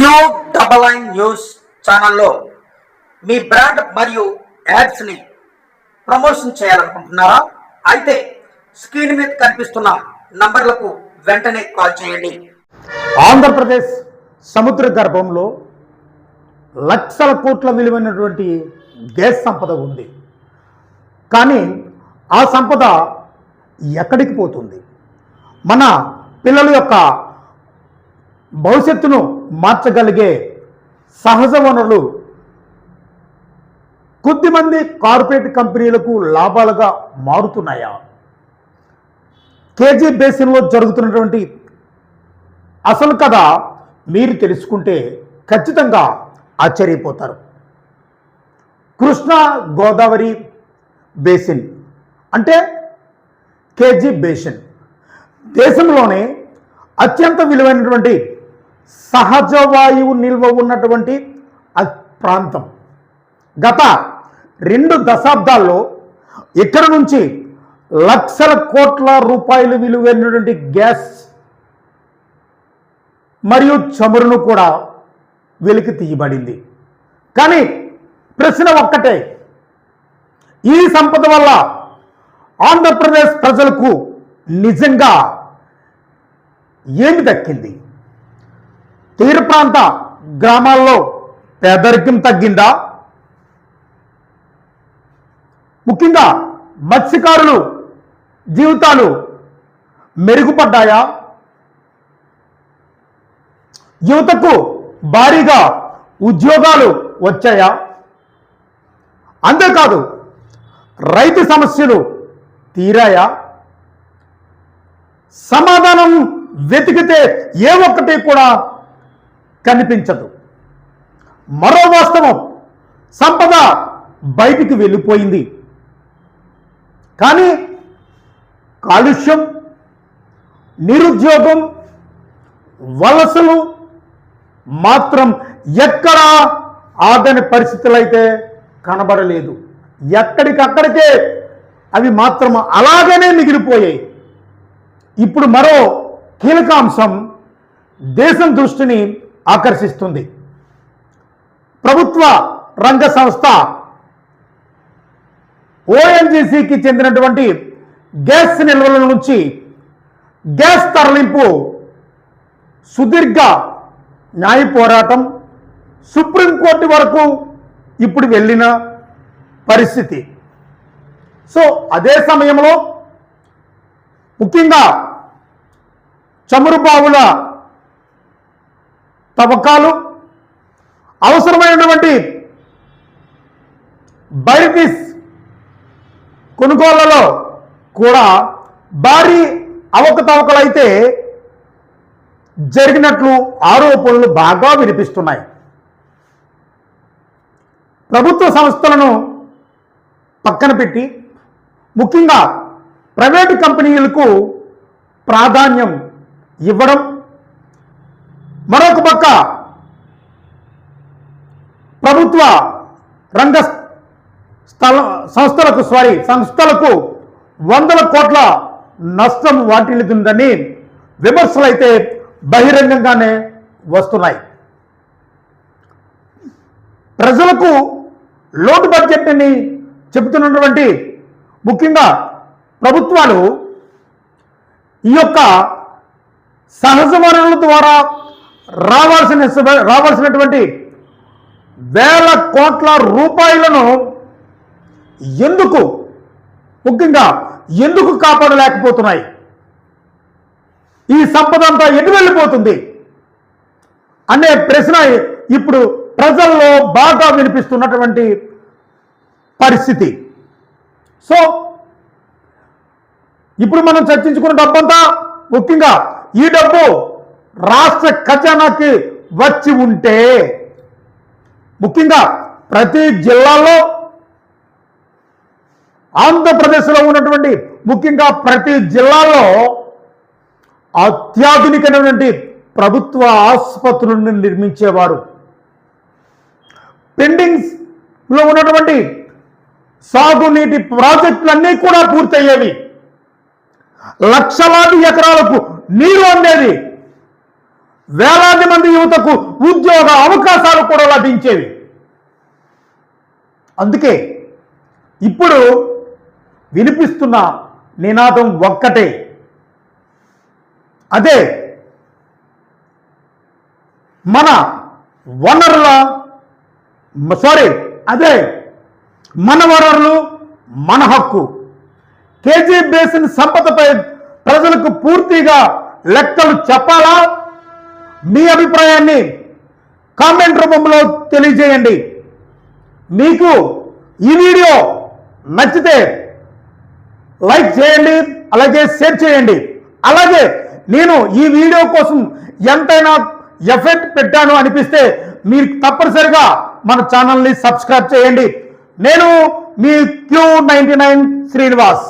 QNN news ఛానల్లో మీ brand మరియు ads ని ప్రమోషన్ చేయాలనుకుంటున్నారా? అయితే స్క్రీన్ మీద కనిపిస్తున్న నంబర్లకు వెంటనే కాల్ చేయండి. ఆంధ్రప్రదేశ్ సముద్ర గర్భంలో లక్షల కోట్ల విలువైనటువంటి గ్యాస్ సంపద ఉంది. కానీ ఆ సంపద ఎక్కడికి పోతుంది? మన పిల్లల యొక్క భవిష్యత్తును మార్చగలిగే సహజ వనరులు కొద్దిమంది కార్పొరేట్ కంపెనీలకు లాభాలుగా మారుతున్నాయా? కేజీ బేసిన్లో జరుగుతున్నటువంటి అసలు కథ మీరు తెలుసుకుంటే ఖచ్చితంగా ఆశ్చర్యపోతారు. కృష్ణా గోదావరి బేసిన్ అంటే కేజీ బేసిన్ దేశంలోనే అత్యంత విలువైనటువంటి సహజ వాయువు నిల్వ ఉన్నటువంటి ప్రాంతం. గత 2 దశాబ్దాల్లో ఇక్కడ నుంచి లక్షల కోట్ల రూపాయలు విలువైనటువంటి గ్యాస్ మరియు చమురును కూడా వెలికి తీయబడింది. కానీ ప్రశ్న ఒక్కటే, ఈ సంపద వల్ల ఆంధ్రప్రదేశ్ ప్రజలకు నిజంగా ఏమి దక్కింది? తీర ప్రాంత గ్రామాల్లో పేదరికం తగ్గిందా? ముఖ్యంగా మత్స్యకారులు జీవితాలు మెరుగుపడ్డాయా? యువతకు భారీగా ఉద్యోగాలు వచ్చాయా? అంతేకాదు రైతు సమస్యలు తీరాయా? సమాధానం వెతికితే ఏ ఒక్కటి కూడా కనిపించదు. మరో వాస్తవం, సంపద బయటికి వెళ్ళిపోయింది, కానీ కాలుష్యం, నిరుద్యోగం, వలసలు మాత్రం ఎక్కడా ఆగని పరిస్థితులు అయితే కనబడలేదు. ఎక్కడికక్కడికే అవి మాత్రం అలాగనే మిగిలిపోయాయి. ఇప్పుడు మరో కీలక అంశం దేశం దృష్టిని ఆకర్షిస్తుంది. ప్రభుత్వ రంగ సంస్థ ఓఎన్జీసీకి చెందినటువంటి గ్యాస్ నిల్వల నుంచి గ్యాస్ తరలింపు సుదీర్ఘ న్యాయ పోరాటం సుప్రీంకోర్టు వరకు ఇప్పుడు వెళ్ళిన పరిస్థితి. సో అదే సమయంలో ముఖ్యంగా చమురు బావుల తవ్వకాలు, అవసరమైనటువంటి బైరిటిస్ కొనుగోళ్లలో కూడా భారీ అవకతవకలు అయితే జరిగినట్లు ఆరోపణలు బాగా వినిపిస్తున్నాయి. ప్రభుత్వ సంస్థలను పక్కన పెట్టి ముఖ్యంగా ప్రైవేటు కంపెనీలకు ప్రాధాన్యం ఇవ్వడం, మరొక పక్క ప్రభుత్వ రంగ సంస్థలకు వందల కోట్ల నష్టం వాటిల్లుతుందని విమర్శలు అయితే బహిరంగంగానే వస్తున్నాయి. ప్రజలకు లోటు బడ్జెట్ అని చెబుతున్నటువంటి ముఖ్యంగా ప్రభుత్వాలు ఈ యొక్క సహజ వనరుల ద్వారా రావాల్సినటువంటి వేల కోట్ల రూపాయలను ఎందుకు కాపాడలేకపోతున్నాయి? ఈ సంపద అంతా ఎటు వెళ్ళిపోతుంది అనే ప్రశ్న ఇప్పుడు ప్రజల్లో బాగా వినిపిస్తున్నటువంటి పరిస్థితి. సో ఇప్పుడు మనం చర్చించుకున్న డబ్బంతా ముఖ్యంగా ఈ డబ్బు రాష్ట్ర ఖజానాకి వచ్చి ఉంటే, ముఖ్యంగా ప్రతి జిల్లాలో ఆంధ్రప్రదేశ్లో ఉన్నటువంటి ముఖ్యంగా ప్రతి జిల్లాలో అత్యాధునికమైనటువంటి ప్రభుత్వ ఆసుపత్రులను నిర్మించేవారు. పెండింగ్స్లో ఉన్నటువంటి సాగునీటి ప్రాజెక్టులన్నీ కూడా పూర్తయ్యేవి. లక్షలాది ఎకరాలకు నీరు అందేది. వేలాది మంది యువతకు ఉద్యోగ అవకాశాలు కూడా లభించేవి. అందుకే ఇప్పుడు వినిపిస్తున్న నినాదం ఒక్కటే, అదే మన వనరుల మన వనరులు మన హక్కు. కేజీ బేసిన్ సంపదపై ప్రజలకు పూర్తిగా లెక్కలు చెప్పాలా? మీ అభిప్రాయాన్ని కామెంట్ రూపంలో తెలియజేయండి. మీకు ఈ వీడియో నచ్చితే లైక్ చేయండి, అలాగే షేర్ చేయండి. అలాగే నేను ఈ వీడియో కోసం ఎంతైనా ఎఫర్ట్ పెట్టాను అనిపిస్తే మీరు తప్పనిసరిగా మన ఛానల్ని సబ్స్క్రైబ్ చేయండి. నేను మీ Q99 శ్రీనివాస్.